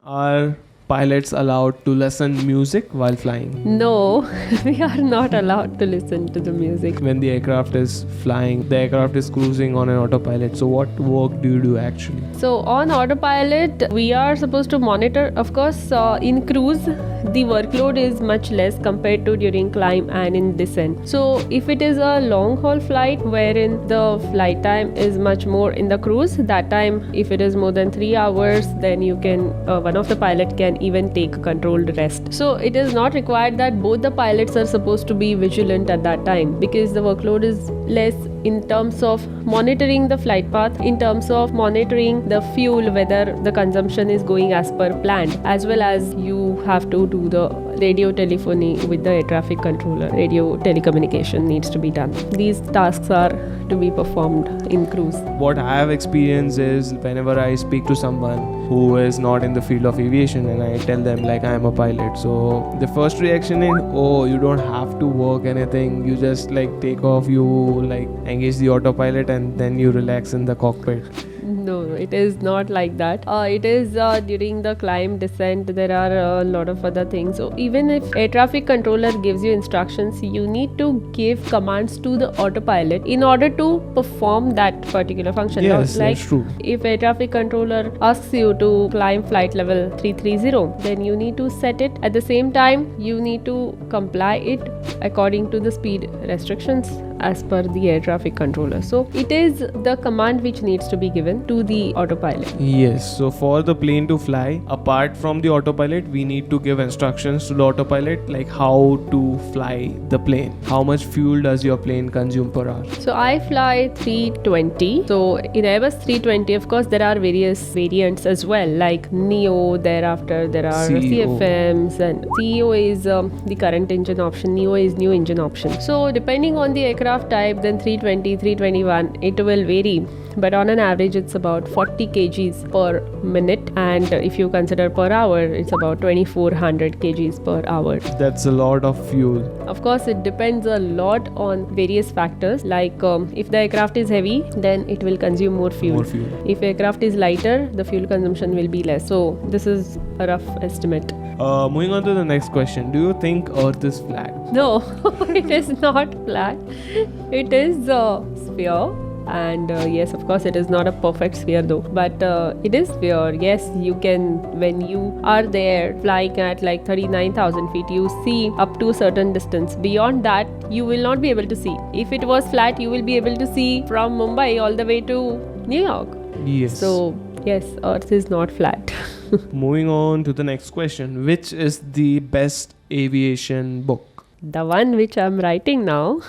Are pilots allowed to listen music while flying? No, we are not allowed to listen to the music. When the aircraft is flying, the aircraft is cruising on an autopilot. So what work do you do actually? So on autopilot, we are supposed to monitor. Of course, in cruise, the workload is much less compared to during climb and in descent. So if it is a long haul flight wherein the flight time is much more in the cruise, that time if it is more than 3 hours, then you can one of the pilot can even take a controlled rest. So it is not required that both the pilots are supposed to be vigilant at that time, because the workload is less in terms of monitoring the flight path, in terms of monitoring the fuel, whether the consumption is going as per planned, as well as you have to do the radio telephony with the air traffic controller. Radio telecommunication needs to be done. These tasks are to be performed in cruise. What I have experienced is whenever I speak to someone who is not in the field of aviation and I tell them like I am a pilot, so the first reaction is, oh, you don't have to work anything, you just like take off, you like engage the autopilot and then you relax in the cockpit. No, it is not like that. It is during the climb, descent, there are a lot of other things. So even if air traffic controller gives you instructions, you need to give commands to the autopilot in order to perform that particular function. Yes, like that's true. if air traffic controller asks you to climb flight level 330, then you need to set it. At the same time, you need to comply it according to the speed restrictions as per the air traffic controller. So it is the command which needs to be given to the autopilot. Yes, so for the plane to fly, apart from the autopilot, we need to give instructions to the autopilot like how to fly the plane. How much fuel does your plane consume per hour? So I fly 320. So in Airbus 320, of course, there are various variants as well, like Neo, thereafter there are CEO. CFMs, and CEO is the current engine option, Neo is new engine option. So depending on the aircraft type, then 320, 321, it will vary. But on an average, it's about 40 kgs per minute, and if you consider per hour, it's about 2400 kgs per hour. That's a lot of fuel. Of course, it depends a lot on various factors, like if the aircraft is heavy, then it will consume more fuel. More fuel. If aircraft is lighter, the fuel consumption will be less. So this is a rough estimate. Moving on to the next question. Do you think Earth is flat? No, it is not flat. It is a sphere. And yes, of course, it is not a perfect sphere though, but it is sphere. Yes, you can, when you are there flying at like 39,000 feet, you see up to a certain distance. Beyond that, you will not be able to see. If it was flat, you will be able to see from Mumbai all the way to New York. Yes. So yes, Earth is not flat. Moving on to the next question. Which is the best aviation book? The one which I'm writing now.